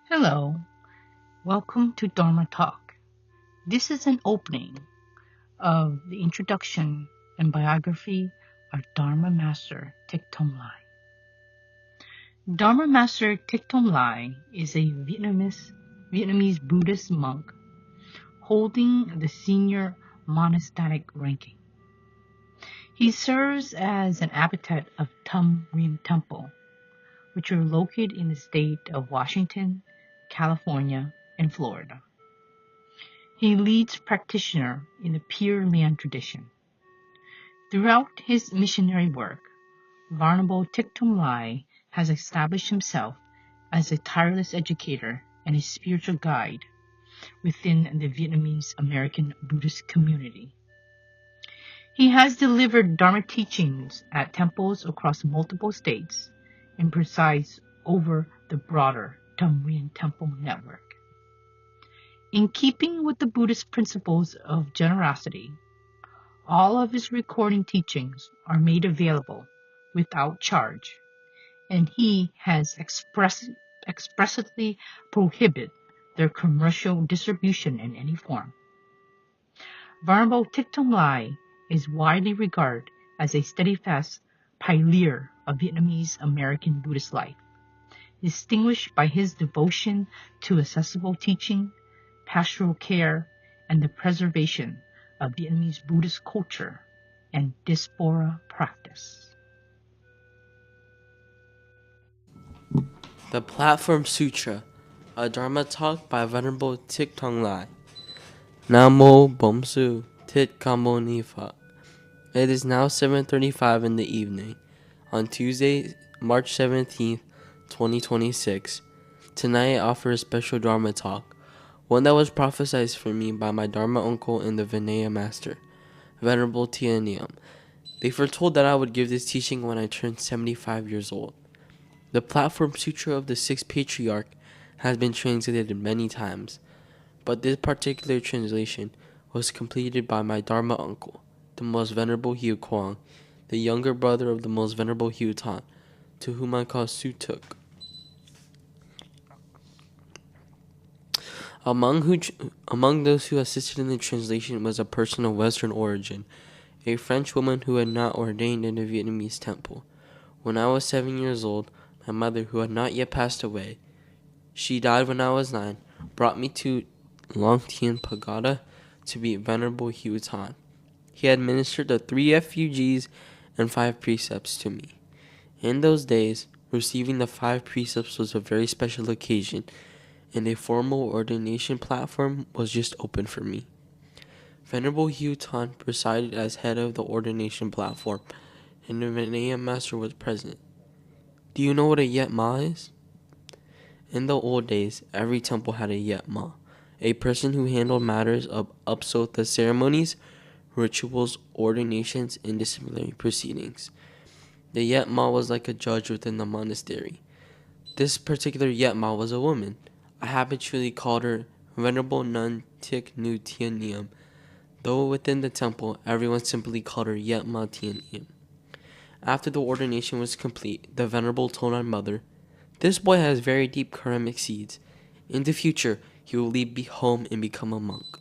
Hello, welcome to Dharma Talk. This is an opening of the introduction and biography of Dharma Master Thich Lai. Dharma Master Thich Lai is a Vietnamese Buddhist monk holding the senior monastic ranking. He serves as an abbot of Thom Temple, which are located in the state of Washington, California, and Florida. He leads practitioner in the Pure Land tradition. Throughout his missionary work, Venerable Thich Lai has established himself as a tireless educator and a spiritual guide within the Vietnamese American Buddhist community. He has delivered Dharma teachings at temples across multiple states and presides over the broader Thom Temple network. In keeping with the Buddhist principles of generosity, all of his recording teachings are made available without charge, and he has expressly prohibited their commercial distribution in any form. Venerable Thich Lai is widely regarded as a steadfast pioneer of Vietnamese American Buddhist life, distinguished by his devotion to accessible teaching, pastoral care, and the preservation of Vietnamese Buddhist culture and diaspora practice. The Platform Sutra, a Dharma talk by Venerable Thich Lai. Namo Bomsu Tit Kamo Nifa. It is now 7:35 in the evening, on Tuesday, March 17th, 2026. Tonight I offer a special Dharma talk, one that was prophesied for me by my Dharma uncle and the Vinaya master, Venerable Tianiam. They foretold that I would give this teaching when I turned 75 years old. The Platform Sutra of the Sixth Patriarch has been translated many times, but this particular translation was completed by my Dharma uncle, the Most Venerable Hieu Quang, the younger brother of the Most Venerable Hieu Tan, to whom I call Sutuk. Among those who assisted in the translation was a person of Western origin, a French woman who had not ordained in a Vietnamese temple. When I was 7 years old, my mother, who had not yet passed away, she died when I was 9, brought me to Long Tien Pagoda to meet Venerable Hieu Tan. He administered the 3 refugees and 5 precepts to me. In those days, receiving the 5 precepts was a very special occasion, and a formal ordination platform was just open for me. Venerable Hieu Tan presided as head of the ordination platform, and the Vinaya master was present. Do you know what a Yet Ma is? In the old days, every temple had a Yet Ma, a person who handled matters of upsotha ceremonies, rituals, ordinations, and disciplinary proceedings. The Yet Ma was like a judge within the monastery. This particular Yet Ma was a woman. I habitually called her Venerable Nun Thich Nu Tien Niem, though within the temple, everyone simply called her Yet Ma Tien Niem. After the ordination was complete, the Venerable told my mother, "This boy has very deep karmic seeds. In the future, he will leave home and become a monk."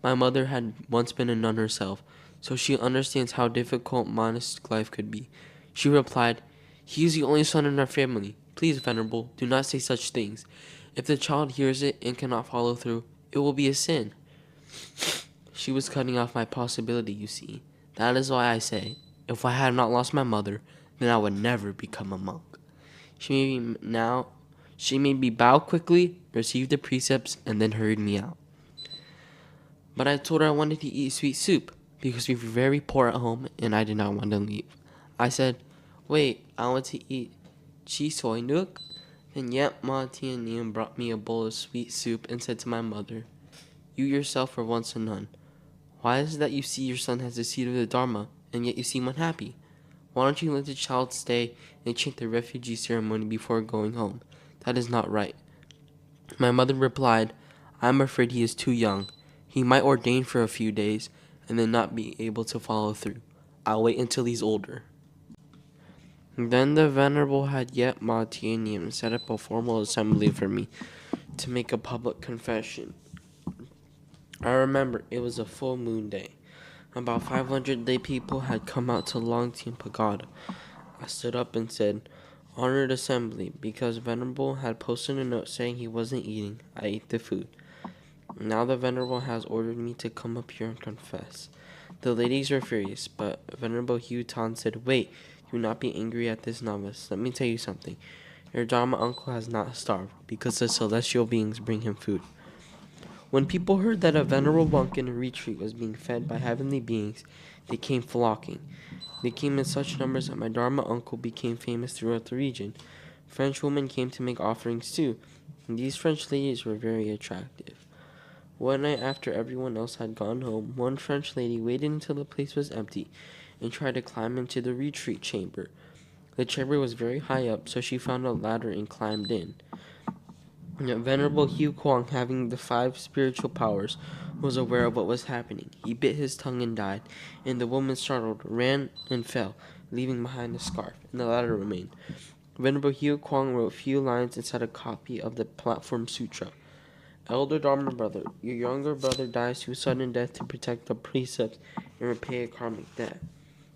My mother had once been a nun herself, so she understands how difficult monastic life could be. She replied, "He is the only son in our family. Please, Venerable, do not say such things. If the child hears it and cannot follow through, it will be a sin." She was cutting off my possibility, you see. That is why I say, if I had not lost my mother, then I would never become a monk. She made me bow quickly, receive the precepts, and then hurried me out. But I told her I wanted to eat sweet soup, because we were very poor at home, and I did not want to leave. I said, "Wait, I want to eat chi soy nook." Then Yet Ma Tien Niem brought me a bowl of sweet soup and said to my mother, "You yourself were once a nun. Why is it that you see your son has the seed of the Dharma, and yet you seem unhappy? Why don't you let the child stay and chant the refugee ceremony before going home? That is not right." My mother replied, "I am afraid he is too young. He might ordain for a few days and then not be able to follow through. I'll wait until he's older." Then the Venerable had yet Ma Tianyim set up a formal assembly for me to make a public confession. I remember it was a full moon day. About 500 lay people had come out to Longtian Pagoda. I stood up and said, "Honored assembly," because Venerable had posted a note saying he wasn't eating. I ate the food. Now the Venerable has ordered me to come up here and confess. The ladies were furious, but Venerable Hugh Tan said, "Wait, do not be angry at this novice. Let me tell you something. Your Dharma uncle has not starved, because the celestial beings bring him food." When people heard that a venerable monk in a retreat was being fed by heavenly beings, they came flocking. They came in such numbers that my Dharma uncle became famous throughout the region. French women came to make offerings too, and these French ladies were very attractive. One night after everyone else had gone home, one French lady waited until the place was empty and tried to climb into the retreat chamber. The chamber was very high up, so she found a ladder and climbed in. Venerable Hugh Kwong, having the 5 spiritual powers, was aware of what was happening. He bit his tongue and died, and the woman, startled, ran and fell, leaving behind a scarf, and the ladder remained. Venerable Hugh Kwong wrote few lines inside a copy of the Platform Sutra. "Elder Dharma brother, your younger brother dies through sudden death to protect the precepts and repay a karmic debt."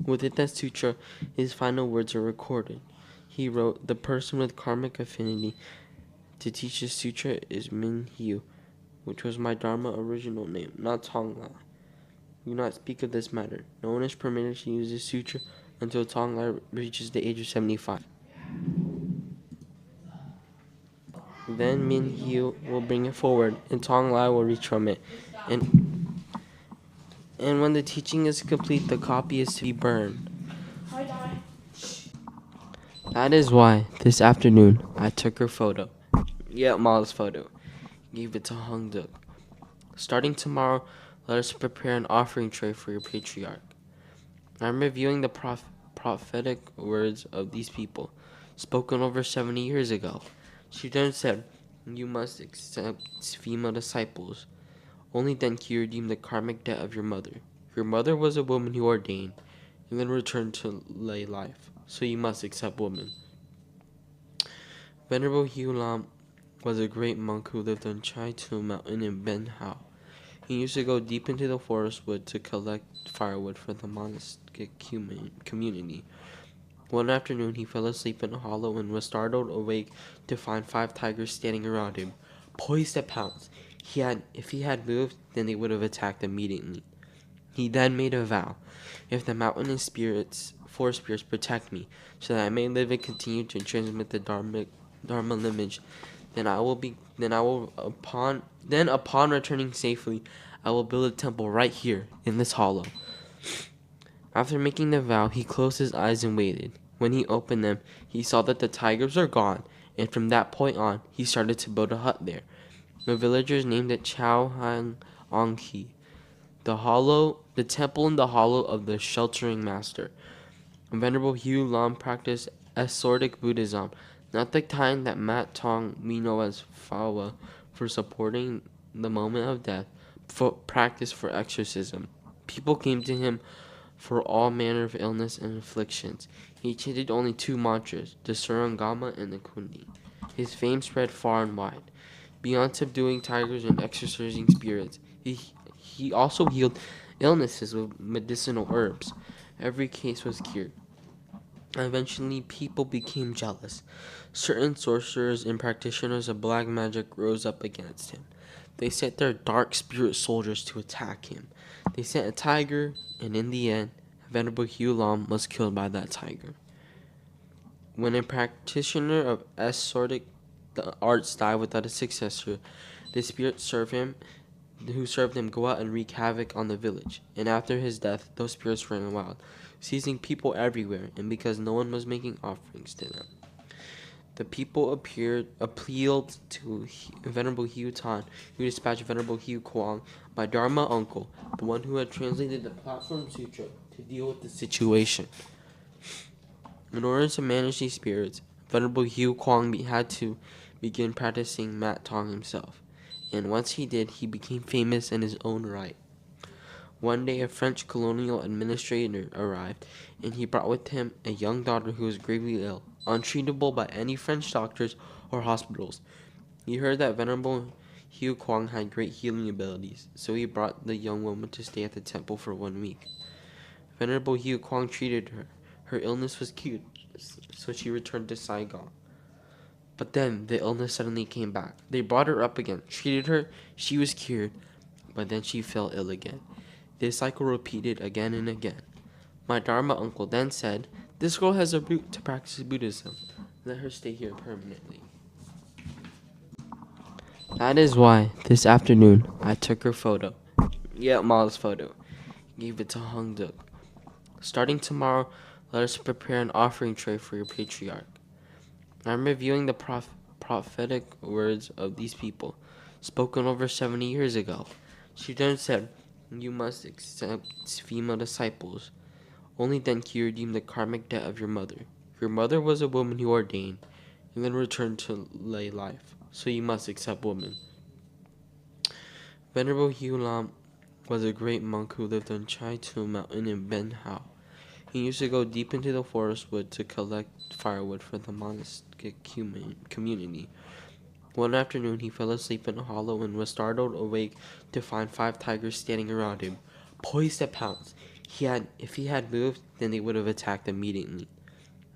Within that sutra, his final words are recorded. He wrote, "The person with karmic affinity to teach this sutra is Min Hyu, which was my Dharma original name, not Thong Lai. Do not speak of this matter. No one is permitted to use this sutra until Thong Lai reaches the age of 75. Then Min Hyu will bring it forward, and Thong Lai will reach from it. And when the teaching is complete, the copy is to be burned." That is why, this afternoon, I took her photo. Yeah, Ma's photo. Gave it to Hong Duk. "Starting tomorrow, let us prepare an offering tray for your patriarch." I'm reviewing the prophetic words of these people, spoken over 70 years ago. She then said, "You must accept female disciples. Only then can you redeem the karmic debt of your mother. Your mother was a woman who ordained, and then returned to lay life, so you must accept women." Venerable Hugh Lam was a great monk who lived on Chai Tu Mountain in Ben Hao. He used to go deep into the forest wood to collect firewood for the monastic community. One afternoon, he fell asleep in a hollow and was startled awake to find 5 tigers standing around him, poised to pounce. If he had moved, then they would have attacked immediately. He then made a vow: "If the mountain and forest spirits protect me, so that I may live and continue to transmit the Dharma lineage, then upon returning safely, I will build a temple right here in this hollow." After making the vow, he closed his eyes and waited. When he opened them, he saw that the tigers were gone, and from that point on, he started to build a hut there. The villagers named it Chao Hang Ong Ki, the temple in the hollow of the sheltering master. Venerable Hugh Lam practiced ascetic Buddhism, not the kind that Mat Tong we know as Fawa for supporting the moment of death, but practice for exorcism. People came to him for all manner of illness and afflictions. He chanted only 2 mantras, the Surangama and the Kundi. His fame spread far and wide. Beyond subduing tigers and exorcising spirits, he also healed illnesses with medicinal herbs. Every case was cured. Eventually, people became jealous. Certain sorcerers and practitioners of black magic rose up against him. They sent their dark spirit soldiers to attack him. They sent a tiger, and in the end, Venerable Hugh Lam was killed by that tiger. When a practitioner of ascetic arts died without a successor, the spirits who served him go out and wreak havoc on the village. And after his death, those spirits ran wild, seizing people everywhere, and because no one was making offerings to them. The people appealed to Venerable Hugh Tan, who dispatched Venerable Hugh Kwong, my Dharma uncle, the one who had translated the Platform Sutra, to deal with the situation. In order to manage these spirits, Venerable Hugh Kwong had to begin practicing Mat Tong himself, and once he did, he became famous in his own right. One day, a French colonial administrator arrived, and he brought with him a young daughter who was gravely ill, untreatable by any French doctors or hospitals. He heard that Venerable Hugh Kwang had great healing abilities, so he brought the young woman to stay at the temple for 1 week. Venerable Hugh Kwang treated her. Her illness was cured, so she returned to Saigon. But then the illness suddenly came back. They brought her up again, treated her, she was cured, but then she fell ill again. This cycle repeated again and again. My Dharma uncle then said, "This girl has a root to practice Buddhism. Let her stay here permanently." That is why, this afternoon, I took her photo. Yeah, Ma's photo. Gave it to Hong Duk. Starting tomorrow, let us prepare an offering tray for your patriarch. I'm reviewing the prophetic words of these people, spoken over 70 years ago. She then said, "You must accept female disciples. Only then can you redeem the karmic debt of your mother. Your mother was a woman who ordained, and then returned to lay life, so you must accept women." Venerable Hugh Lam was a great monk who lived on Chai Tu Mountain in Ben Hao. He used to go deep into the forest wood to collect firewood for the monastic community. One afternoon, he fell asleep in a hollow and was startled awake to find 5 tigers standing around him, poised to pounce. If he had moved, then they would have attacked immediately.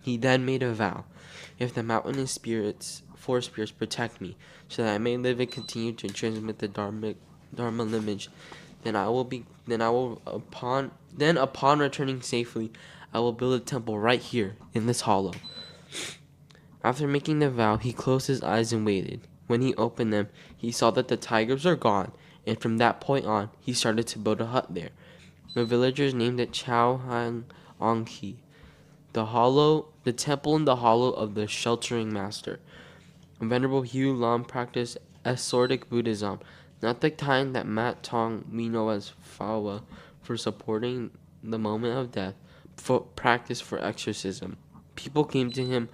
He then made a vow: "If the mountain and forest spirits protect me, so that I may live and continue to transmit the Dharma lineage, upon returning safely, I will build a temple right here in this hollow." After making the vow, he closed his eyes and waited. When he opened them, he saw that the tigers were gone, and from that point on, he started to build a hut there. The villagers named it Chao Hang Onghi, the temple in the hollow of the sheltering master. Venerable Hugh Lam practiced ascetic Buddhism, not the kind that Mat Tong we know as Fawa for supporting the moment of death, but practice for exorcism. People came to him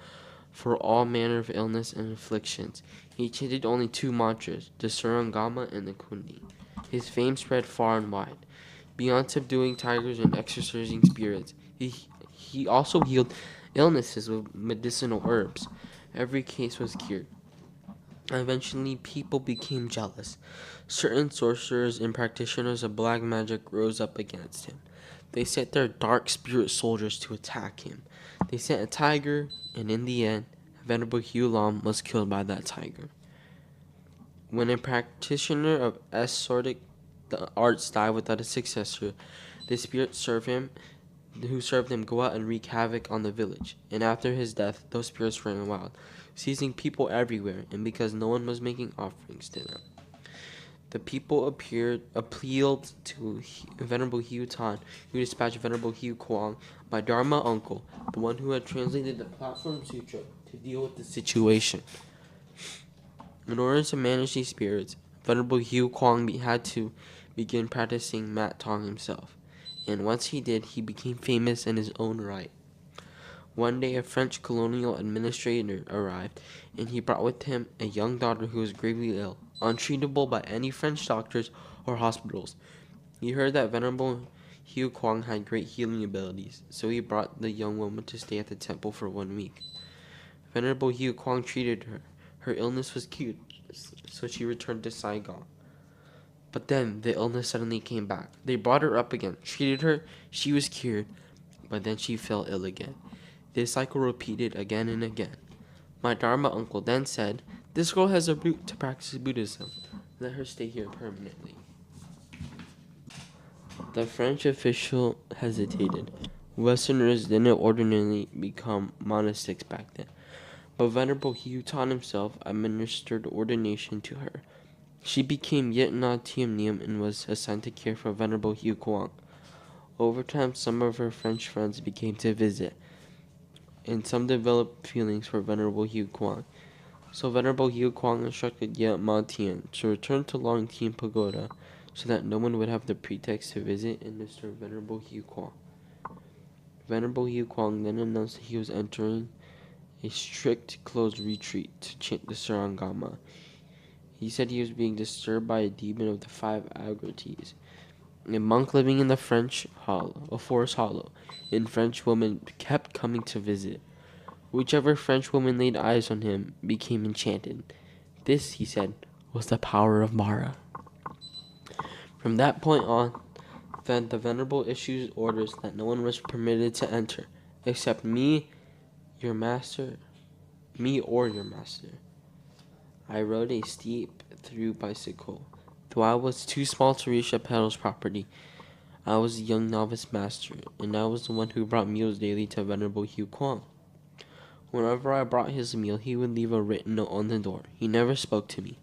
for all manner of illness and afflictions. He chanted only 2 mantras, the Surangama and the Kundi. His fame spread far and wide. Beyond subduing tigers and exorcising spirits, he also healed illnesses with medicinal herbs. Every case was cured. Eventually, people became jealous. Certain sorcerers and practitioners of black magic rose up against him. They sent their dark spirit soldiers to attack him. They sent a tiger, and in the end, Venerable Hugh Lam was killed by that tiger. When a practitioner of ascetic arts died without a successor, the spirits who served him go out and wreak havoc on the village. And after his death, those spirits ran wild, seizing people everywhere, and because no one was making offerings to them. The people appealed to Venerable Hugh Tan, who dispatched Venerable Hugh Kwang, my Dharma uncle, the one who had translated the Platform Sutra, to deal with the situation. In order to manage these spirits, Venerable Hugh Kwang had to begin practicing Mat Tong himself, and once he did, he became famous in his own right. One day, a French colonial administrator arrived, and he brought with him a young daughter who was gravely ill, untreatable by any French doctors or hospitals. He heard that Venerable Hugh Kwang had great healing abilities, so he brought the young woman to stay at the temple for 1 week. Venerable Hugh Kwang treated her. Her illness was cured, so she returned to Saigon. But then the illness suddenly came back. They brought her up again, treated her, she was cured, but then she fell ill again. This cycle repeated again and again. My Dharma uncle then said, "This girl has a root to practice Buddhism. Let her stay here permanently." The French official hesitated. Westerners didn't ordinarily become monastics back then, but Venerable Hugh Tan himself administered ordination to her. She became Yit Na Tiem Niem and was assigned to care for Venerable Hugh Kwang. Over time, some of her French friends began to visit, and some developed feelings for Venerable Hugh Kwang. So Venerable Hugh Kwang instructed Yet Ma Tien to return to Long Tien Pagoda so that no one would have the pretext to visit and disturb Venerable Hugh Kwang. Venerable Hugh Kwang then announced that he was entering a strict closed retreat to chant the Sarangama. He said he was being disturbed by a demon of the 5 Agrites. A monk living in the forest hollow, and French woman kept coming to visit. Whichever French woman laid eyes on him became enchanted. This, he said, was the power of Mara. From that point on, then the Venerable issued orders that no one was permitted to enter, except me, your master, me or your master. I rode a steep through bicycle. Though I was too small to reach the pedal's property, I was a young novice master, and I was the one who brought meals daily to Venerable Hugh Kwong. Whenever I brought his meal, he would leave a written note on the door. He never spoke to me.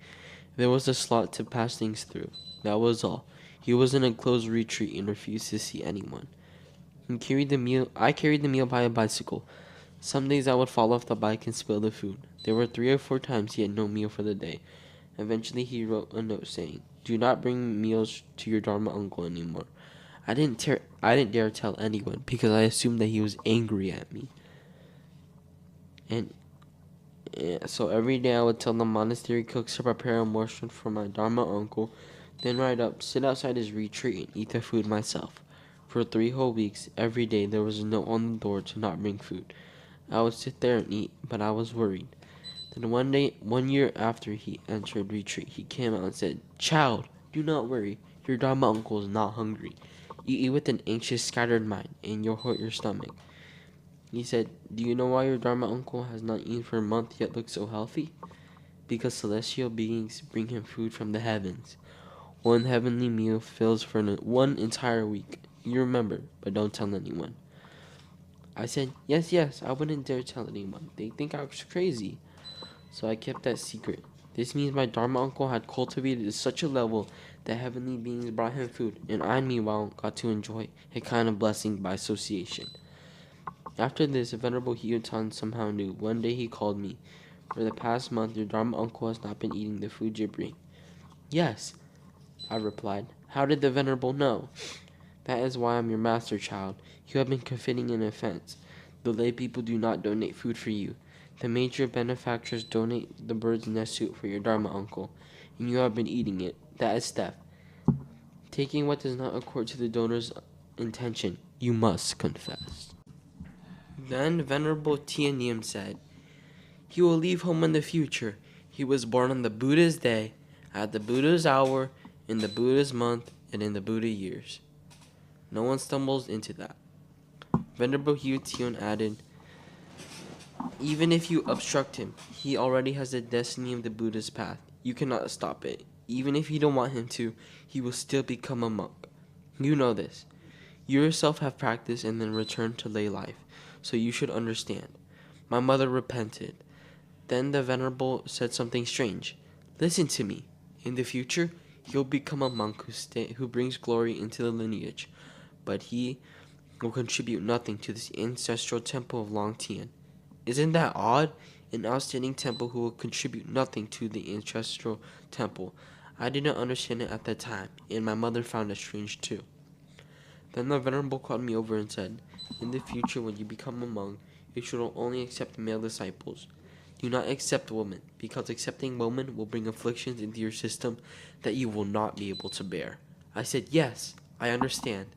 There was a slot to pass things through. That was all. He was in a closed retreat and refused to see anyone. I carried the meal by a bicycle. Some days I would fall off the bike and spill the food. There were 3 or 4 times he had no meal for the day. Eventually he wrote a note saying, "Do not bring meals to your Dharma uncle anymore." I didn't dare tell anyone because I assumed that he was angry at me. And so every day I would tell the monastery cooks to prepare a morsel for my Dharma uncle, then ride up, sit outside his retreat, and eat the food myself. For 3 whole weeks, every day there was a note on the door to not bring food. I would sit there and eat, but I was worried. Then one year after he entered retreat, he came out and said, "Child, do not worry. Your Dharma uncle is not hungry. You eat with an anxious, scattered mind, and you'll hurt your stomach." He said, "Do you know why your Dharma uncle has not eaten for a month yet looks so healthy? Because celestial beings bring him food from the heavens. One heavenly meal fills for one entire week. You remember, but don't tell anyone." I said, yes, I wouldn't dare tell anyone. They think I was crazy. So I kept that secret. This means my Dharma uncle had cultivated to such a level that heavenly beings brought him food, and I, meanwhile, got to enjoy a kind of blessing by association. After this, Venerable Hyotan somehow knew. One day he called me. "For the past month, your Dharma uncle has not been eating the food you bring." "Yes," I replied. "How did the Venerable know?" "That is why I'm your master, child. You have been committing an offense. The lay people do not donate food for you. The major benefactors donate the bird's nest soup for your Dharma uncle, and you have been eating it. That is theft. Taking what does not accord to the donor's intention, you must confess." Then Venerable Tianyim said, "He will leave home in the future. He was born on the Buddha's day, at the Buddha's hour, in the Buddha's month, and in the Buddha years. No one stumbles into that." Venerable Hyotion added, "Even if you obstruct him, he already has the destiny of the Buddha's path. You cannot stop it. Even if you don't want him to, he will still become a monk. You know this. You yourself have practiced and then returned to lay life, so you should understand." My mother repented. Then the Venerable said something strange. "Listen to me. In the future, he'll become a monk who brings glory into the lineage, but he will contribute nothing to this ancestral temple of Long Tien." Isn't that odd? An outstanding temple who will contribute nothing to the ancestral temple. I didn't understand it at the time, and my mother found it strange too. Then the Venerable called me over and said, "In the future, when you become a monk, you should only accept male disciples. Do not accept women, because accepting women will bring afflictions into your system that you will not be able to bear." I said, "Yes, I understand."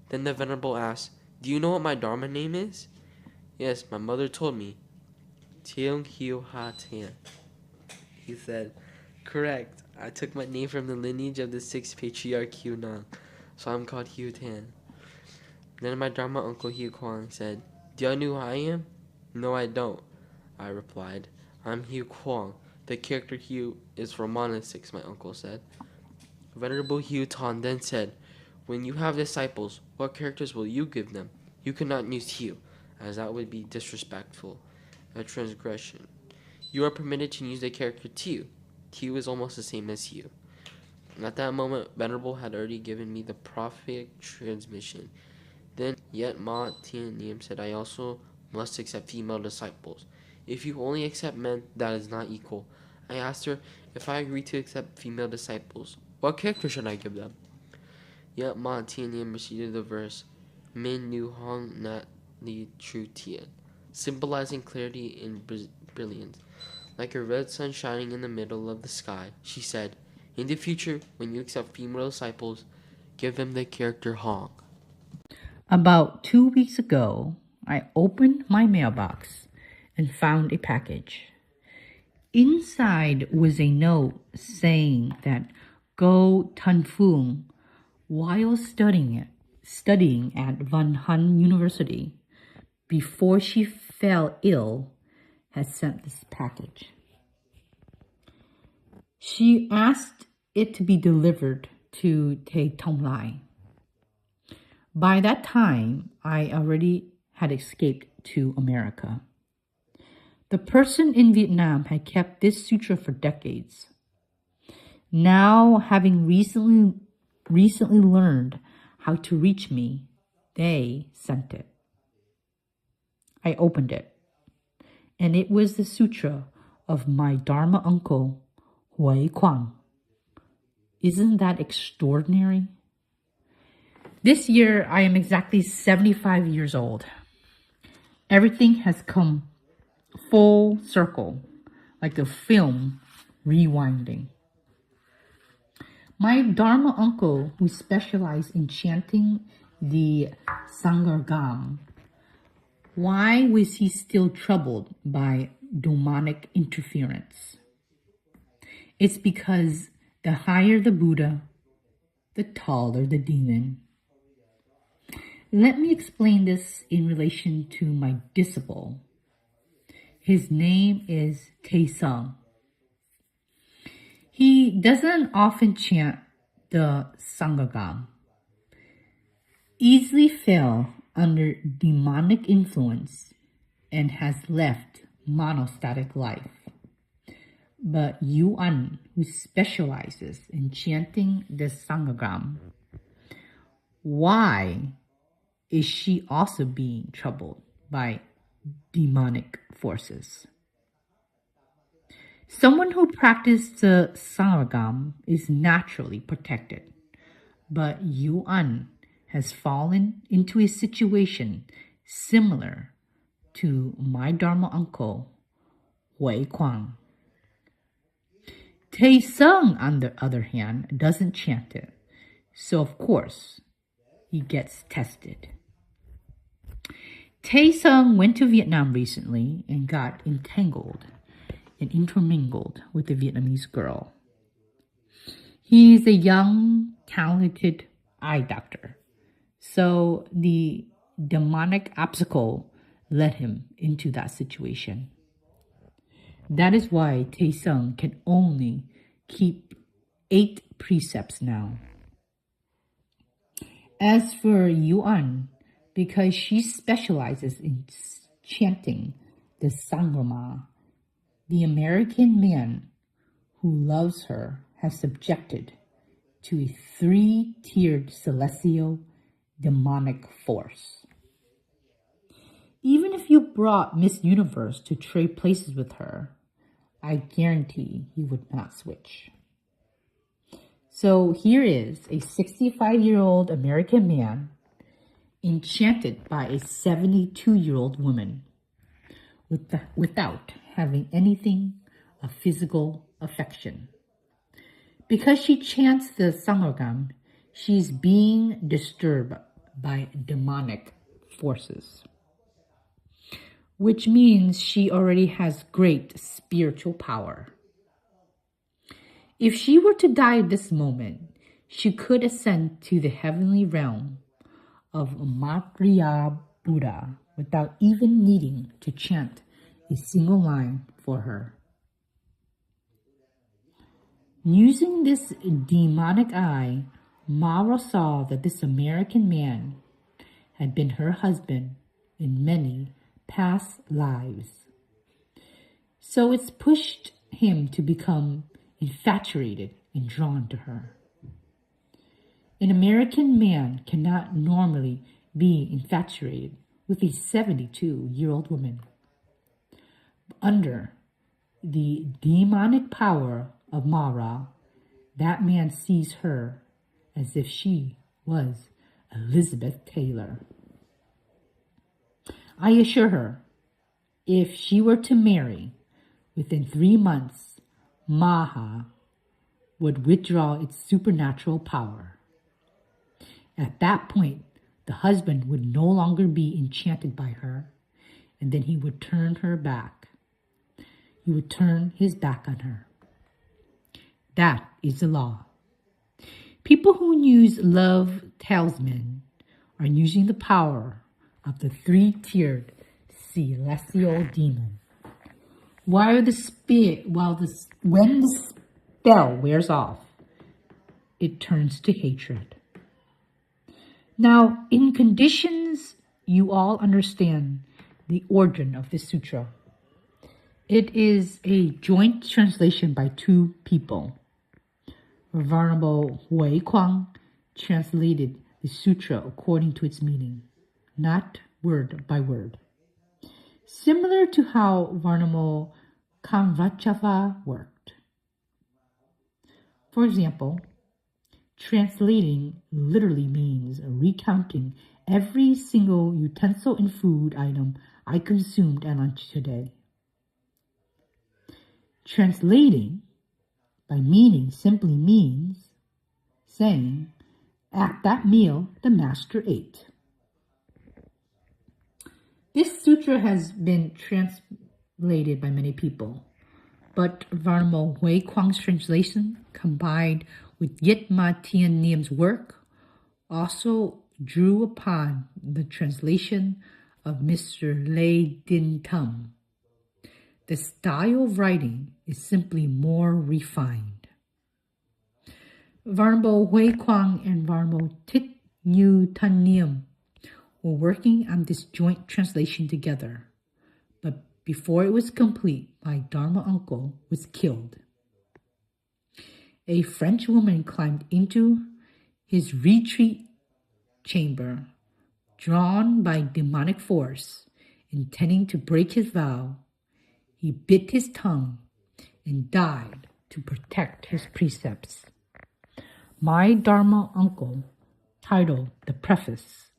Then the Venerable asked, "Do you know what my Dharma name is?" "Yes, my mother told me." "THÖNG HIEU HA TAN." He said, "Correct. I took my name from the lineage of the 6th patriarch Hugh Nang, so I'm called Hugh Tan." Then my Dharma uncle Hugh Kwang said, "Do you know who I am?" "No, I don't," I replied. "I'm Hugh Kwang. The character Hugh is for monastics," my uncle said. Venerable Hugh Tan then said, "When you have disciples, what characters will you give them? You cannot use Hugh, as that would be disrespectful, a transgression. You are permitted to use the character Tiu. Tiu is almost the same as Hugh." At that moment, Venerable had already given me the prophetic transmission. Then, yet Ma Tianyim said I also must accept female disciples. "If you only accept men, that is not equal." I asked her, "If I agree to accept female disciples, what character should I give them?" Yet Ma Tianyim recited the verse, "Min Nu Hong Nat Li Tru Tien," symbolizing clarity and brilliance. Like a red sun shining in the middle of the sky, she said, "In the future, when you accept female disciples, Give them the character Hong. About 2 weeks ago, I opened my mailbox and found a package. Inside was a note saying that Go Tanfung, while studying at Van Han University, before she fell ill, had sent this package. She asked it to be delivered to TTT. By that time, I already had escaped to America. The person in Vietnam had kept this sutra for decades. Now, having recently learned how to reach me, they sent it. I opened it, and it was the sutra of my Dharma uncle, Hui Kwang. Isn't that extraordinary? This year, I am exactly 75 years old. Everything has come full circle, like the film rewinding. My Dharma uncle, who specialized in chanting the Sangargam, why was he still troubled by demonic interference? It's because the higher the Buddha, the taller the demon. Let me explain this in relation to my disciple. His name is THONG. He doesn't often chant the Sangargam. Easily fell under demonic influence and has left monastery life. But Yuan, who specializes in chanting the Sangargam, why is she also being troubled by demonic forces? Someone who practices the Sangargam is naturally protected, but Yuan has fallen into a situation similar to my Dharma uncle, Hui Kwang. Taesung, on the other hand, doesn't chant it, so of course, he gets tested. Taesung went to Vietnam recently and got entangled and intermingled with a Vietnamese girl. He's a young, talented eye doctor, so the demonic obstacle led him into that situation. That is why Taesung can only keep 8 precepts now. As for Yuan, because she specializes in chanting the Sangrama, the American man who loves her has subjected to a 3-tiered celestial demonic force. Even if you brought Miss Universe to trade places with her, I guarantee he would not switch. So here is a 65-year-old American man enchanted by a 72-year-old woman without having anything of physical affection. Because she chants the Sangargam, she's being disturbed by demonic forces, which means she already has great spiritual power. If she were to die at this moment, she could ascend to the heavenly realm of Maitreya Buddha without even needing to chant a single line for her. Using this demonic eye, Mara saw that this American man had been her husband in many past lives. So it's pushed him to become infatuated and drawn to her. An American man cannot normally be infatuated with a 72-year-old woman. Under the demonic power of Mara, that man sees her as if she was Elizabeth Taylor. I assure her, if she were to marry, within 3 months, Maha would withdraw its supernatural power. At that point, the husband would no longer be enchanted by her, and then he would turn her back. He would turn his back on her. That is the law. People who use love talisman are using the power of the three-tiered celestial demon. When the spell wears off, it turns to hatred. Now, in conditions, you all understand the origin of this sutra. It is a joint translation by two people. Venerable Hui Kwang translated the sutra according to its meaning, not word by word. Similar to how Venerable Kamvachava worked. For example, translating literally means recounting every single utensil and food item I consumed at lunch today. Translating by meaning simply means saying, at that meal the master ate. This sutra has been translated by many people, but Venerable Hui Kwang's translation, combined with Yitma Tien Niem's work, also drew upon the translation of Mr. Lei Din Tum. The style of writing is simply more refined. Venerable Hui Kwang and Venerable Thich Tan Niem were working on this joint translation together, but before it was complete, my Dharma uncle was killed. A French woman climbed into his retreat chamber, drawn by demonic force, intending to break his vow. He bit his tongue and died to protect his precepts. My Dharma uncle titled the preface,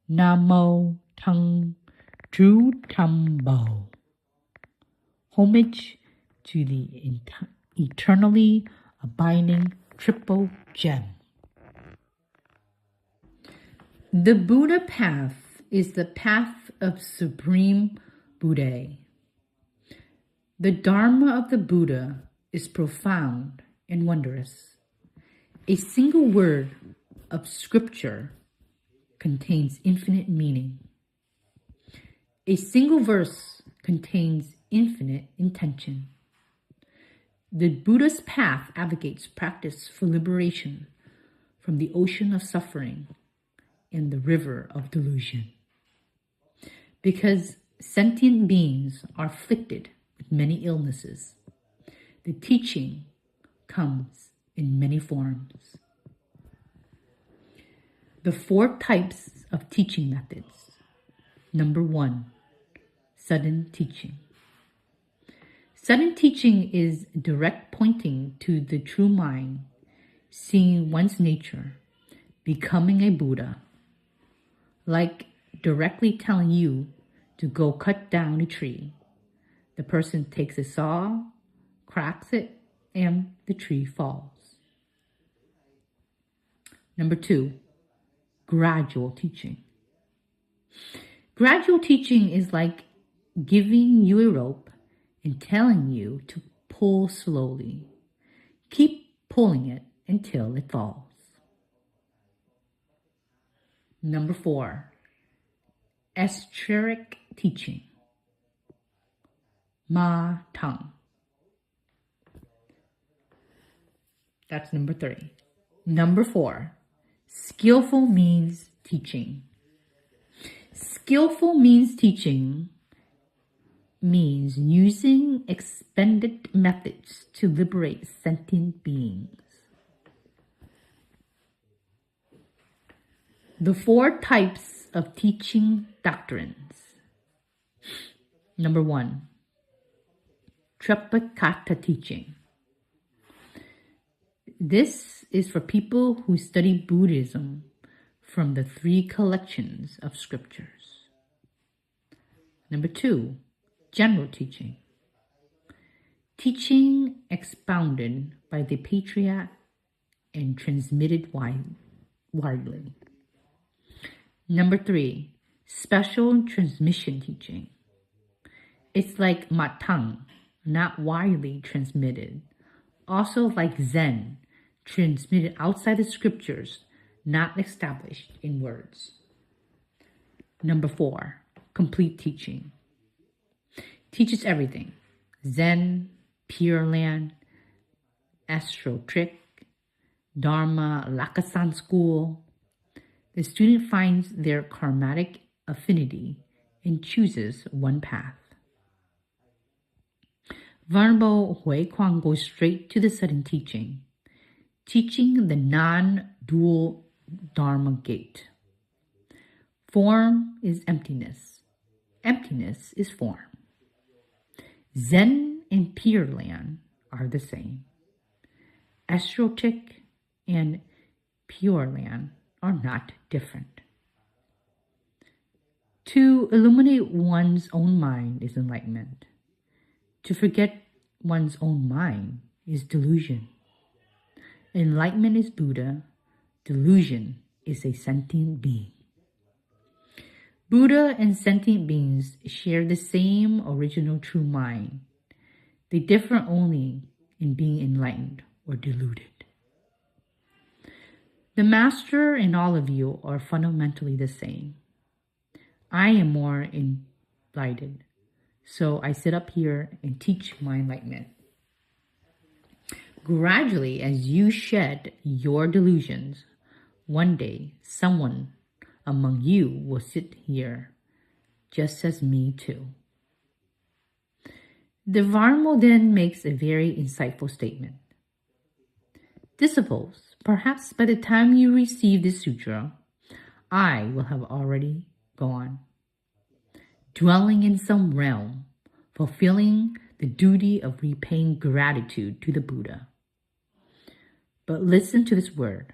Namo Tang Dru Tambo, homage to the eternally abiding triple gem. The Buddha path is the path of supreme Buddha. The Dharma of the Buddha is profound and wondrous. A single word of scripture contains infinite meaning. A single verse contains infinite intention. The Buddha's path advocates practice for liberation from the ocean of suffering and the river of delusion. Because sentient beings are afflicted with many illnesses, the teaching comes in many forms. The 4 types of teaching methods. Number 1, sudden teaching. Sudden teaching is direct pointing to the true mind, seeing one's nature, becoming a Buddha. Like directly telling you to go cut down a tree. The person takes a saw, cracks it, and the tree falls. Number 2, gradual teaching. Gradual teaching is like giving you a rope and telling you to pull slowly. Keep pulling it until it falls. Number 4, esoteric teaching. Ma Tang. That's number 3. Number 4, skillful means teaching. Skillful means teaching means using expended methods to liberate sentient beings. The 4 types of teaching doctrines. Number 1, Tripakata teaching. This is for people who study Buddhism from the 3 collections of scriptures. Number 2, general teaching. Teaching expounded by the patriarch and transmitted widely. Number 3, special transmission teaching. It's like matang, not widely transmitted. Also like Zen, transmitted outside the scriptures, not established in words. Number 4, complete teaching. Teaches everything. Zen, Pure Land, Astro Trick, Dharma, Lakasan school. The student finds their karmatic affinity and chooses one path. Venerable Hui Kwang goes straight to the sudden teaching, teaching the non-dual Dharma gate. Form is emptiness. Emptiness is form. Zen and Pure Land are the same. Astrotic and Pure Land are not different. To illuminate one's own mind is enlightenment. To forget one's own mind is delusion. Enlightenment is Buddha. Delusion is a sentient being. Buddha and sentient beings share the same original true mind. They differ only in being enlightened or deluded. The Master and all of you are fundamentally the same. I am more enlightened, so I sit up here and teach my enlightenment. Gradually, as you shed your delusions, one day someone among you will sit here, just as me too. The Dharma then makes a very insightful statement. Disciples, perhaps by the time you receive this sutra, I will have already gone, dwelling in some realm, fulfilling the duty of repaying gratitude to the Buddha. But listen to this word.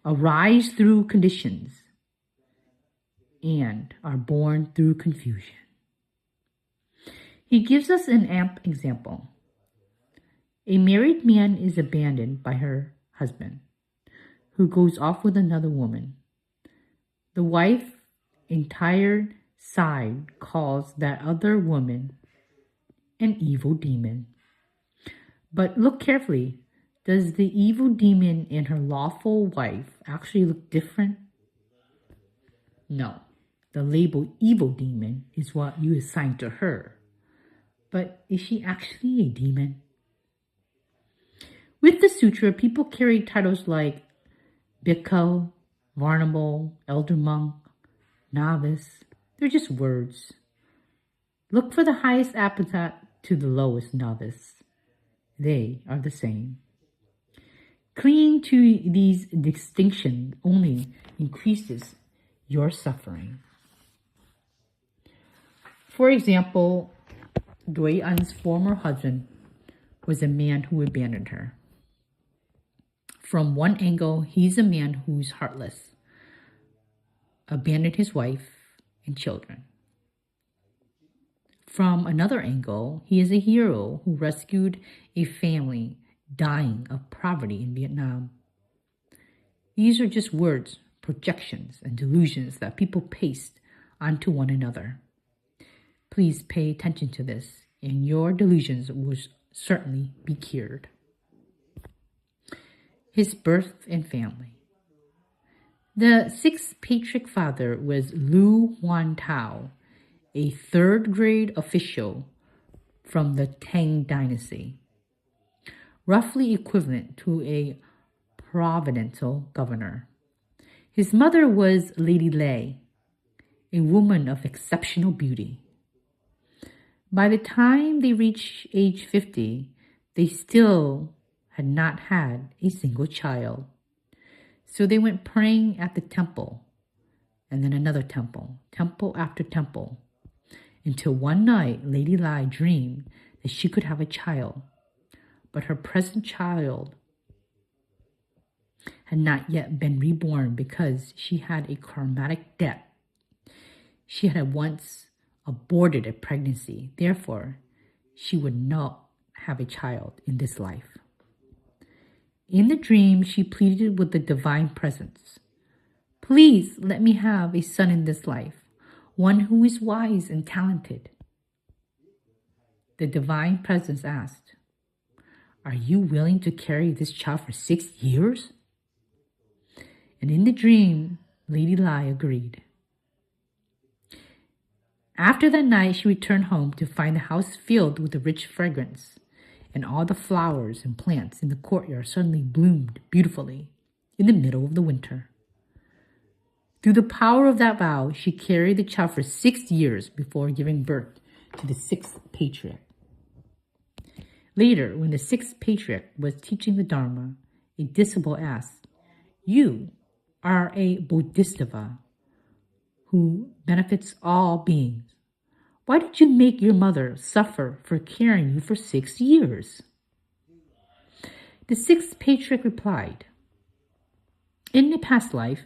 Arise through conditions and are born through confusion. He gives us an amp example. A married man is abandoned by her husband, who goes off with another woman. The wife, entire side, calls that other woman an evil demon. But look carefully. Does the evil demon and her lawful wife actually look different? No. The label evil demon is what you assign to her. But is she actually a demon? With the sutra, people carry titles like Bhikkhu, Varnable, Elder Monk, Novice. They're just words. Look for the highest epithet to the lowest novice. They are the same. Clinging to these distinctions only increases your suffering. For example, Dui An's former husband was a man who abandoned her. From one angle, he's a man who's heartless, abandoned his wife and children. From another angle, he is a hero who rescued a family dying of poverty in Vietnam. These are just words, projections, and delusions that people paste onto one another. Please pay attention to this, and your delusions will certainly be cured. His birth and family. The sixth patriarch father was Lu Huan Tao, a third-grade official from the Tang dynasty, roughly equivalent to a provincial governor. His mother was Lady LAI, a woman of exceptional beauty. By the time they reached age 50, they still had not had a single child. So they went praying at the temple, and then another temple, temple after temple, until one night Lady LAI dreamed that she could have a child, but her present child had not yet been reborn because she had a karmatic debt. She had once aborted a pregnancy. Therefore, she would not have a child in this life. In the dream, she pleaded with the divine presence, Please let me have a son in this life, one who is wise and talented. The divine presence asked, are you willing to carry this child for 6 years? And in the dream, Lady Lai agreed. After that night, she returned home to find the house filled with a rich fragrance, and all the flowers and plants in the courtyard suddenly bloomed beautifully in the middle of the winter. Through the power of that vow, she carried the child for 6 years before giving birth to the 6th patriarch. Later, when the 6th patriarch was teaching the Dharma, a disciple asked, you are a bodhisattva who benefits all beings. Why did you make your mother suffer for carrying you for 6 years? The 6th patriarch replied, in a past life,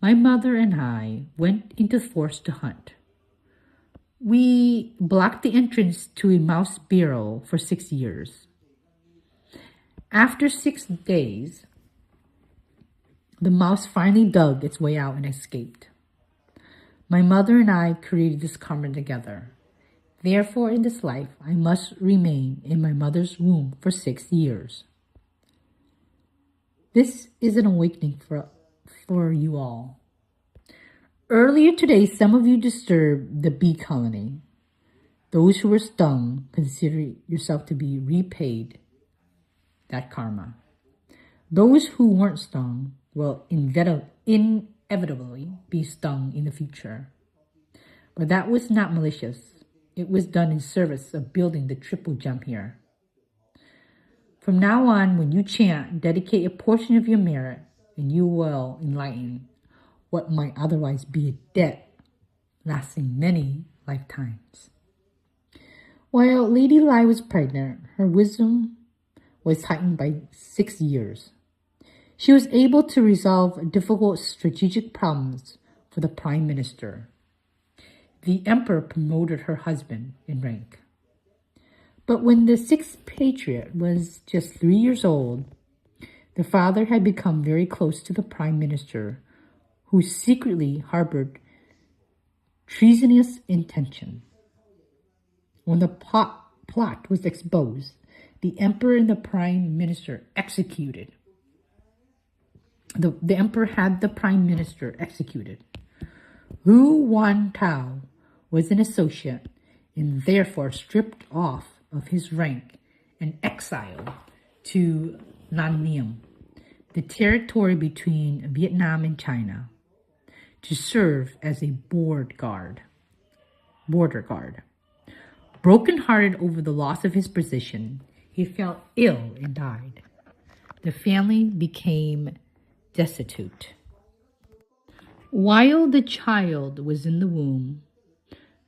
my mother and I went into the forest to hunt. We blocked the entrance to a mouse burrow for 6 years. After 6 days, the mouse finally dug its way out and escaped. My mother and I created this karma together. Therefore, in this life, I must remain in my mother's womb for 6 years. This is an awakening for you all. Earlier today, some of you disturbed the bee colony. Those who were stung, consider yourself to be repaid that karma. Those who weren't stung will inevitably be stung in the future. But that was not malicious. It was done in service of building the triple jump here. From now on, when you chant, dedicate a portion of your merit, and you will enlighten what might otherwise be a debt lasting many lifetimes. While Lady Lai was pregnant, her wisdom was heightened by 6 years. She was able to resolve difficult strategic problems for the Prime Minister. The Emperor promoted her husband in rank. But when the 6th patriarch was just 3 years old, the father had become very close to the Prime Minister, who secretly harbored treasonous intention. When the plot was exposed, the Emperor and the Prime Minister executed. The Emperor had the Prime Minister executed. Lu Wan Tao was an associate and therefore stripped off of his rank and exiled to Lan Niem, the territory between Vietnam and China, to serve as a border guard. Broken-hearted over the loss of his position, he fell ill and died. The family became destitute. While the child was in the womb,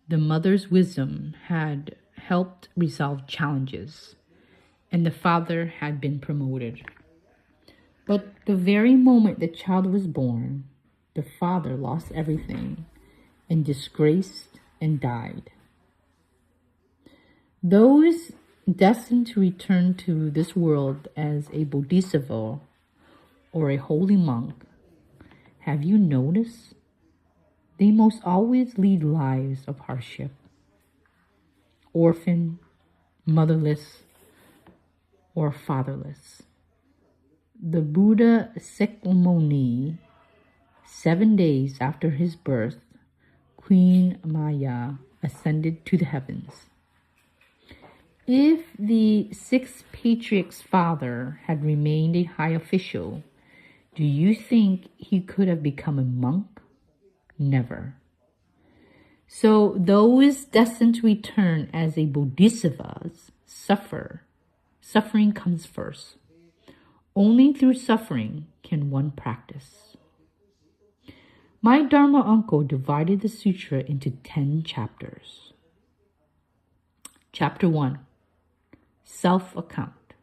the mother's wisdom had helped resolve challenges, and the father had been promoted. But the very moment the child was born, the father lost everything and disgraced and died. Those destined to return to this world as a bodhisattva or a holy monk, have you noticed? They most always lead lives of hardship. Orphan, motherless, or fatherless. The Buddha Sakyamuni, 7 days after his birth, Queen Maya ascended to the heavens. If the 6th patriarch's father had remained a high official, do you think he could have become a monk? Never. So those destined to return as a bodhisattvas suffer. Suffering comes first. Only through suffering can one practice. My Dharma uncle divided the sutra into 10 chapters. Chapter 1, Self-Account.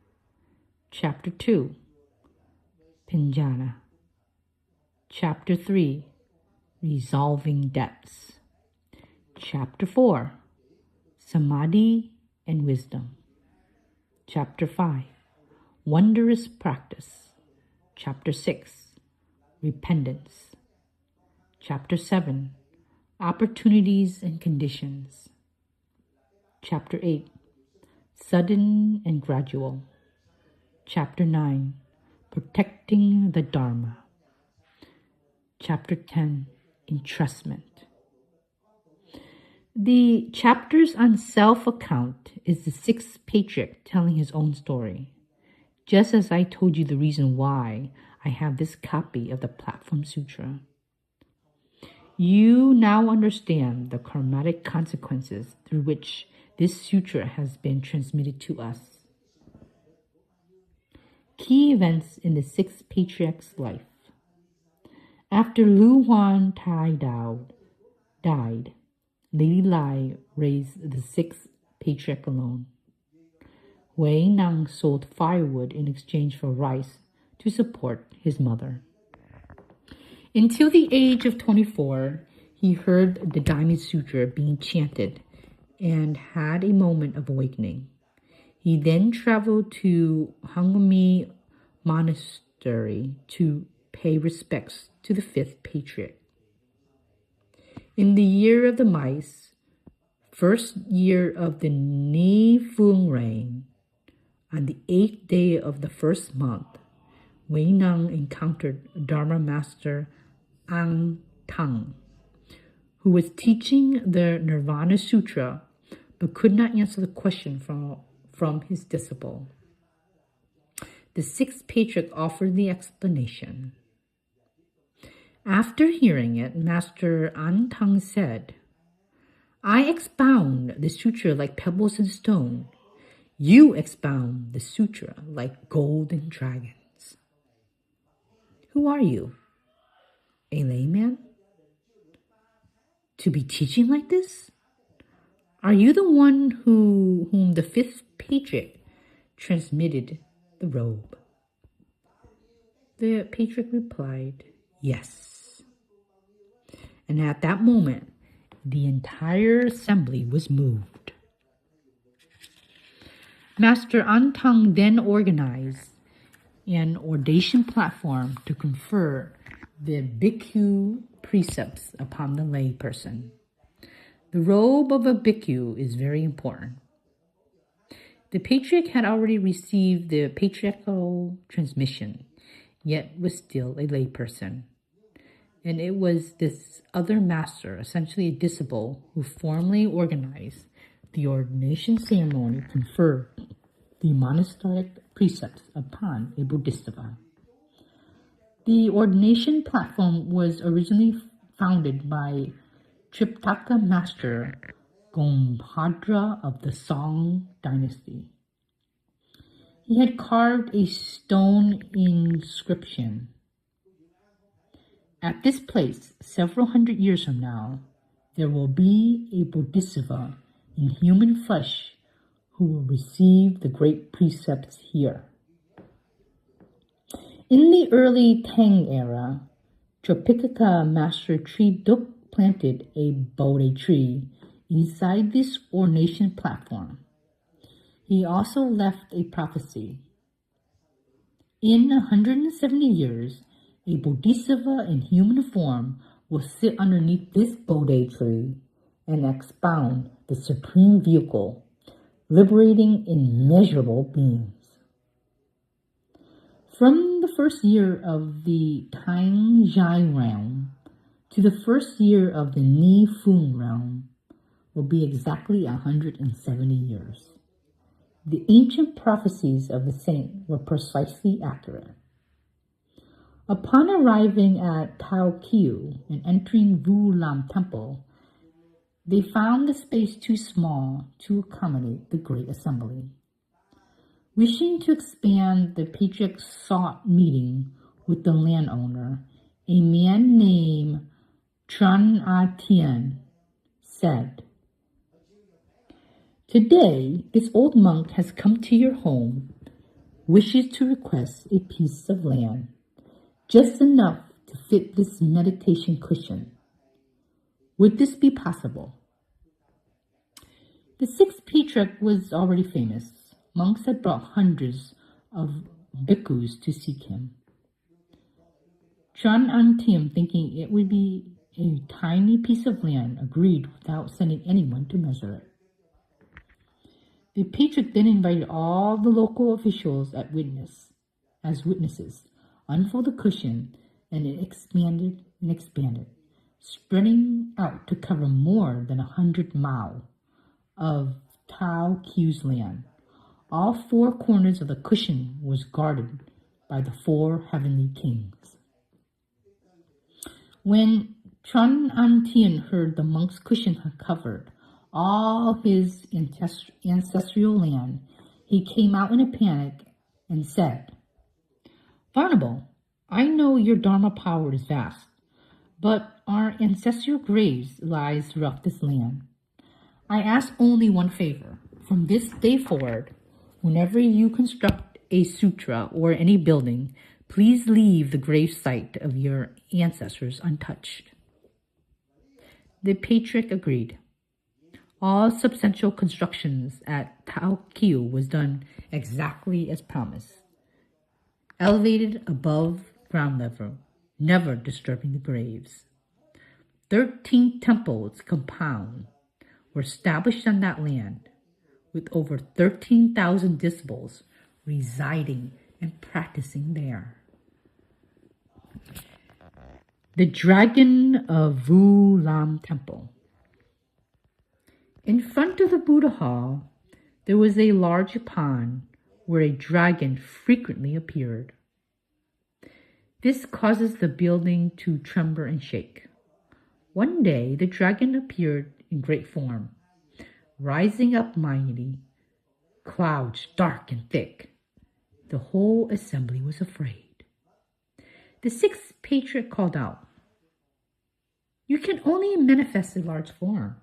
Chapter 2, Pinjana. Chapter 3, Resolving Debts. Chapter 4, Samadhi and Wisdom. Chapter 5, Wondrous Practice. Chapter 6, Repentance. Chapter 7, Opportunities and Conditions. Chapter 8, Sudden and Gradual. Chapter 9, Protecting the Dharma. Chapter 10, Entrustment. The chapters on self-account is the sixth patriarch telling his own story, just as I told you the reason why I have this copy of the Platform Sutra. You now understand the karmatic consequences through which this sutra has been transmitted to us. Key events in the sixth patriarch's life. After Lu Huan Tai Dao died, Lady Lai raised the sixth patriarch alone. Wei Nang sold firewood in exchange for rice to support his mother. Until the age of 24, he heard the Dharma Sutra being chanted and had a moment of awakening. He then traveled to Hangami Monastery to pay respects to the fifth patriarch. In the year of the mice, first year of the Ni Fung reign, on the 8th day of the first month, Wei Nang encountered Dharma Master Ang Thang, who was teaching the Nirvana Sutra but could not answer the question from his disciple. The sixth patriarch offered the explanation. After hearing it, Master An Tang said, I expound the sutra like pebbles and stone. You expound the sutra like golden dragons. Who are you? A layman? To be teaching like this? Are you the one whom the fifth patriarch transmitted the robe? The patriarch replied, yes. And at that moment, the entire assembly was moved. Master Antang then organized an ordination platform to confer the bhikkhu precepts upon the lay person. The robe of a bhikkhu is very important. The patriarch had already received the patriarchal transmission, yet was still a lay person. And it was this other master, essentially a disciple, who formally organized the ordination ceremony to confer the monastic precepts upon a bodhisattva. The ordination platform was originally founded by Triptaka master Gombhadra of the Thong dynasty. He had carved a stone inscription. At this place, several hundred years from now, there will be a bodhisattva in human flesh who will receive the great precepts here. In the early Tang era, Tripitaka Master Triduk planted a Bodhi tree inside this ordination platform. He also left a prophecy. In 170 years, a bodhisattva in human form will sit underneath this Bodhi tree and expound the supreme vehicle, liberating immeasurable beings. From the first year of the Tang Zhai realm to the first year of the Ni Fung realm will be exactly 170 years. The ancient prophecies of the saint were precisely accurate. Upon arriving at Tao Kiu and entering Wu Lam Temple, they found the space too small to accommodate the great assembly. Wishing to expand, the patriarch sought meeting with the landowner. A man named Tran A Tien said, Today, this old monk has come to your home, wishes to request a piece of land, just enough to fit this meditation cushion. Would this be possible? The sixth patriarch was already famous. Monks had brought hundreds of bhikkhus to seek him. Tran An Tiem, thinking it would be A tiny piece of land agreed without sending anyone to measure it. The patriarch then invited all the local officials as witnesses, unfold the cushion, and it expanded and expanded, spreading out to cover more than 100 mao of Tao Q's land. All four corners of the cushion was guarded by the four heavenly kings. When Chun An Tien heard the monk's cushion had covered all his ancestral land, he came out in a panic and said, "Venerable, I know your Dharma power is vast, but our ancestral graves lies throughout this land. I ask only one favor. From this day forward, whenever you construct a sutra or any building, please leave the grave site of your ancestors untouched." The patriarch agreed. All substantial constructions at Tao Q was done exactly as promised, elevated above ground level, never disturbing the graves. 13 temples compound were established on that land, with over 13,000 disciples residing and practicing there. The Dragon of Vu Lam Temple. In front of the Buddha Hall, there was a large pond where a dragon frequently appeared. This causes the building to tremble and shake. One day, the dragon appeared in great form, rising up mighty, clouds dark and thick. The whole assembly was afraid. The sixth patriarch called out, "You can only manifest a large form.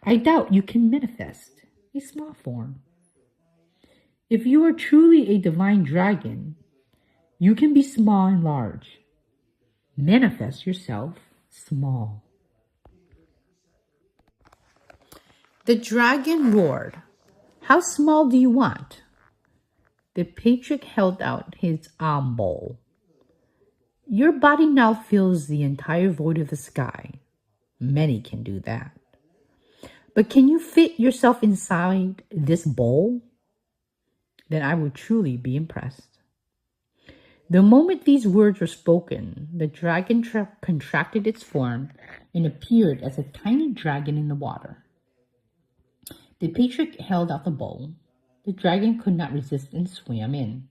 I doubt you can manifest a small form. If you are truly a divine dragon, you can be small and large. Manifest yourself small." The dragon roared, "How small do you want?" The patriarch held out his alms bowl. "Your body now fills the entire void of the sky. Many can do that. But can you fit yourself inside this bowl? Then I will truly be impressed." The moment these words were spoken, the dragon contracted its form and appeared as a tiny dragon in the water. The patriarch held out the bowl. The dragon could not resist and swam in.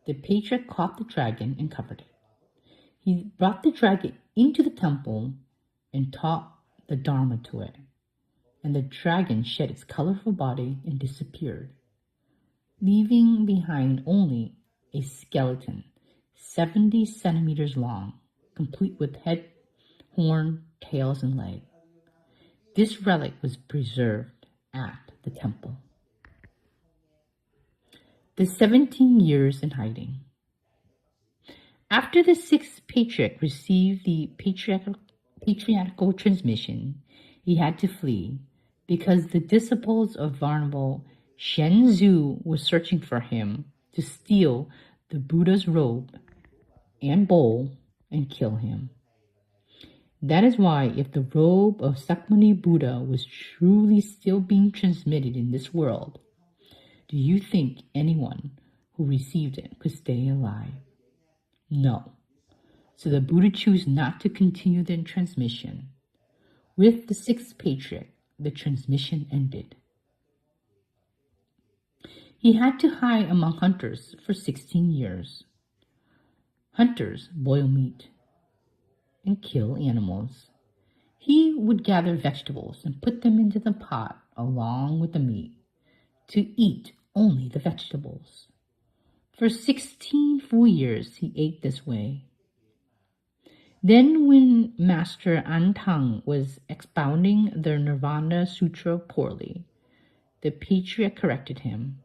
The patriarch caught the dragon and covered it. He brought the dragon into the temple and taught the Dharma to it, and the dragon shed its colorful body and disappeared, leaving behind only a skeleton 70 centimeters long, complete with head, horn, tails, and leg. This relic was preserved at the temple. The 17 years in hiding. After the sixth patriarch received the patriarchal transmission, he had to flee because the disciples of Venerable Shenzhou were searching for him to steal the Buddha's robe and bowl and kill him. That is why, if the robe of Sakmani Buddha was truly still being transmitted in this world, do you think anyone who received it could stay alive? No. So the Buddha chose not to continue the transmission. With the sixth patriarch, the transmission ended. He had to hide among hunters for 16 years. Hunters boil meat and kill animals. He would gather vegetables and put them into the pot along with the meat to eat only the vegetables. For 16 full years, he ate this way. Then when Master Thong was expounding the Nirvana Sutra poorly, the patriarch corrected him,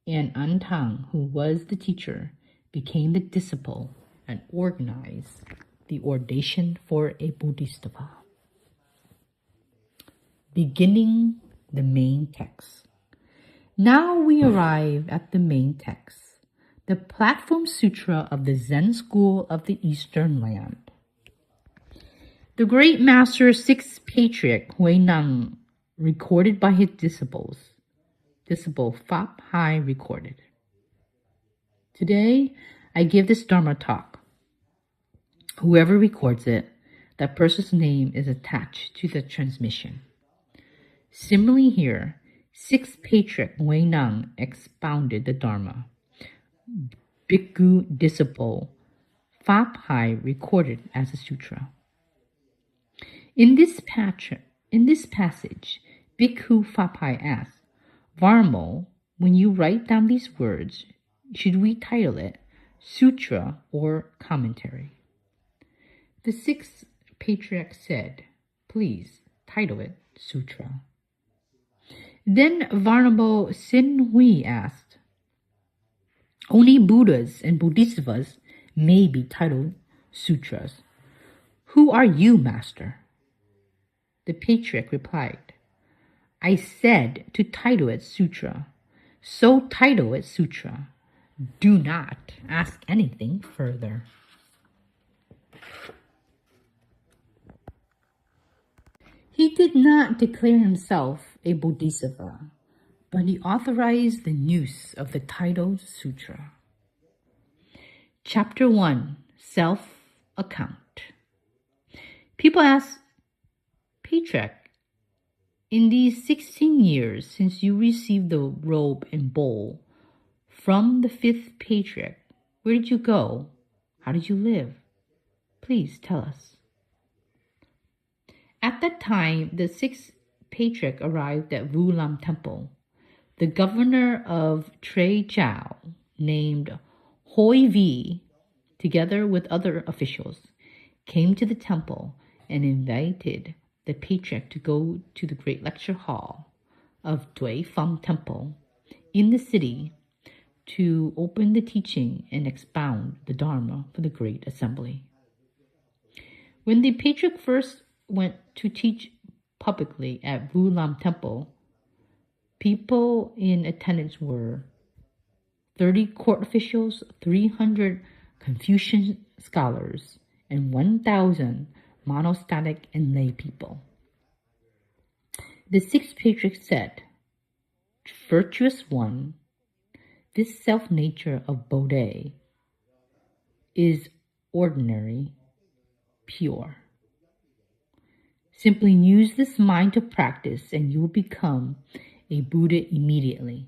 and Thong, who was the teacher, became the disciple and organized the ordination for a Bodhisattva. Beginning the main text. Now we arrive at the main text. the platform sutra of the Zen school of the Eastern Land. The great master sixth patriarch Hui Nang recorded by his disciple Fap Hai recorded. Today, I give this Dharma talk. Whoever records it, that person's name is attached to the transmission. Similarly here, sixth patriarch Hui Nang expounded the Dharma. Bhikkhu disciple Fap Hai recorded as a sutra. In this passage, Bhikkhu Fap Hai asks, Varmo, when you write down these words, should we title it Sutra or Commentary? The sixth patriarch said, please title it Sutra. Then Venerable Sin Hui asked, only Buddhas and Bodhisattvas may be titled sutras. Who are you, Master? The patriarch replied, I said to title it Sutra, so title it Sutra. Do not ask anything further. He did not declare himself a Bodhisattva, but he authorized the use of the titled Sutra. Chapter 1, Self-Account. People ask, Patriarch, in these 16 years since you received the robe and bowl from the fifth patriarch, where did you go? How did you live? Please tell us. At that time, the sixth patriarch arrived at Vu Lam Temple. The governor of Tre Chao, named Hoi Vi, together with other officials, came to the temple and invited the patriarch to go to the great lecture hall of Dui Feng Temple in the city to open the teaching and expound the Dharma for the great assembly. When the patriarch first went to teach publicly at Vu Lam Temple, people in attendance were 30 court officials, 300 Confucian scholars, and 1,000 monastery and lay people. The sixth patriarch said, Virtuous one, this self-nature of Bodhi is ordinary, pure. Simply use this mind to practice and you will become a Buddha immediately.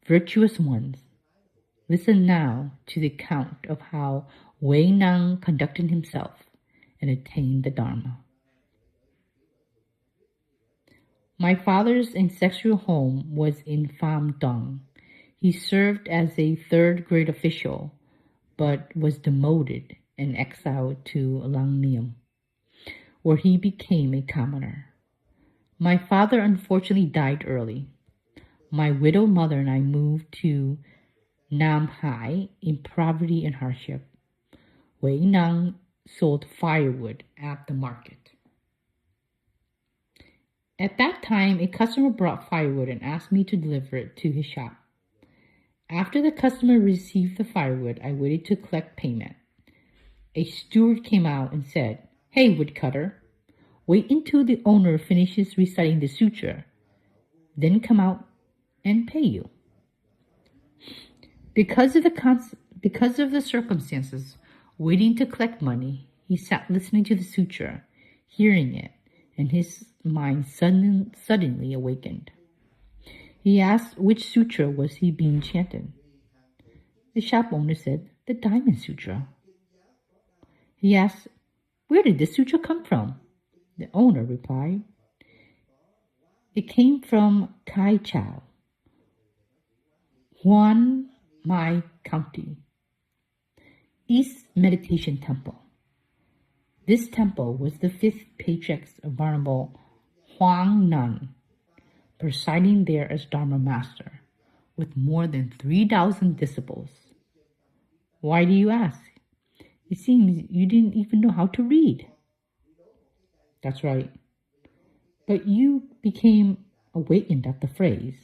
Virtuous ones, listen now to the account of how Hui Nang conducted himself and attained the Dharma. My father's ancestral home was in Pham Dong. He served as a third-grade official, but was demoted and exiled to Lang Niam, where he became a commoner. My father unfortunately died early. My widowed mother and I moved to Nam Hai in poverty and hardship. Hui Nang sold firewood at the market. At that time, a customer brought firewood and asked me to deliver it to his shop. After the customer received the firewood, I waited to collect payment. A steward came out and said, Hey, woodcutter, wait until the owner finishes reciting the sutra, then come out and pay you. Because of the circumstances, waiting to collect money, he sat listening to the sutra, hearing it, and his mind suddenly awakened. He asked which sutra was he being chanted. The shop owner said, the Diamond Sutra. He asked, where did this sutra come from? The owner replied, it came from Kai Chau, Huan Mai County, East Meditation Temple. This temple was the fifth patriarch's Venerable Huang Nan, presiding there as Dharma Master, with more than 3,000 disciples. Why do you ask? It seems you didn't even know how to read. That's right. But you became awakened at the phrase,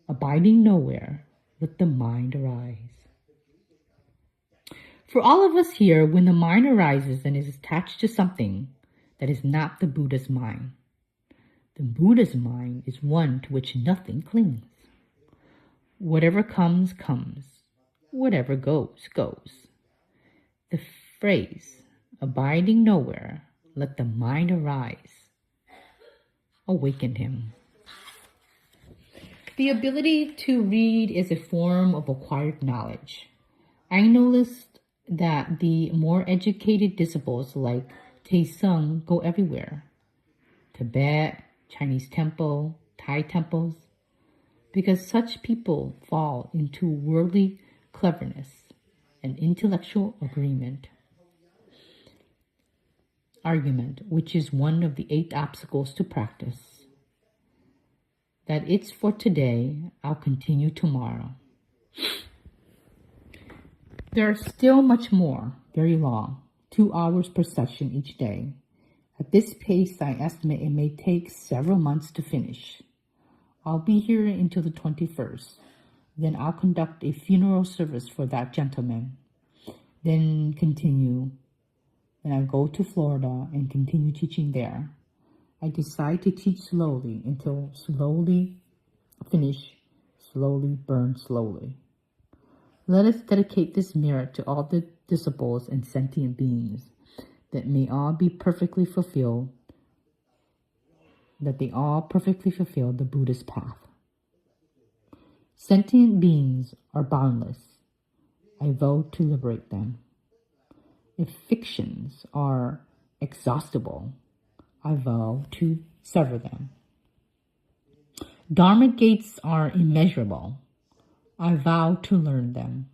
abiding nowhere, let the mind arise. For all of us here, when the mind arises and is attached to something, that is not the Buddha's mind. The Buddha's mind is one to which nothing clings. Whatever comes, comes. Whatever goes, goes. The phrase, abiding nowhere, let the mind arise, awakened him. The ability to read is a form of acquired knowledge. I noticed that the more educated disciples like THONG go everywhere. Tibet, Chinese temple, Thai temples, because such people fall into worldly cleverness and intellectual argument, which is one of the 8 obstacles to practice. That it's for today, I'll continue tomorrow. There are still much more, very long, 2 hours per session each day. At this pace, I estimate it may take several months to finish. I'll be here until the 21st. Then I'll conduct a funeral service for that gentleman. Then continue. Then I'll go to Florida and continue teaching there. I decide to teach slowly until slowly finish, slowly burn slowly. Let us dedicate this merit to all the disciples and sentient beings, that may all be perfectly fulfilled, that they all perfectly fulfill the Buddha's path. Sentient beings are boundless. I vow to liberate them. If fictions are exhaustible, I vow to sever them. Dharma gates are immeasurable. I vow to learn them.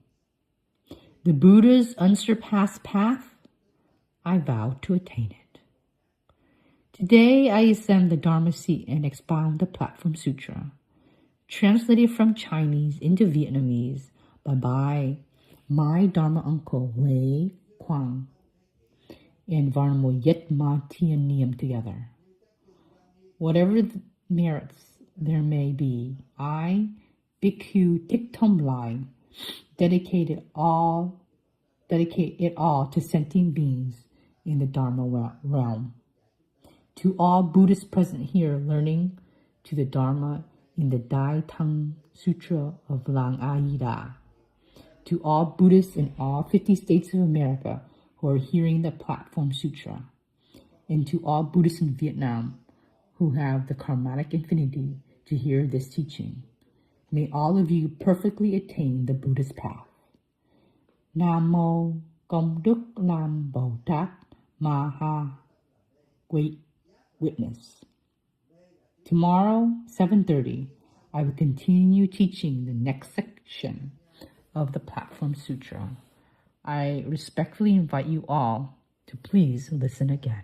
The Buddha's unsurpassed path, I vow to attain it. Today I ascend the Dharma seat and expound the Platform Sutra, translated from Chinese into Vietnamese by my Dharma uncle LAI Quang and Varnamo Yet Ma Tien Niem together. Whatever the merits there may be, I, Bhikkhu Thich Tom Lai, dedicate it all to sentient beings in the Dharma realm. To all Buddhists present here learning to the Dharma in the Dai Thang Sutra of LAI. To all Buddhists in all 50 states of America who are hearing the Platform Sutra. And to all Buddhists in Vietnam who have the karmatic infinity to hear this teaching. May all of you perfectly attain the Buddha's path. Nam Mô Công Đức Nam Bồ Tát Ma Ha. Great Witness. Tomorrow, 7:30, I will continue teaching the next section of the Platform Sutra. I respectfully invite you all to please listen again.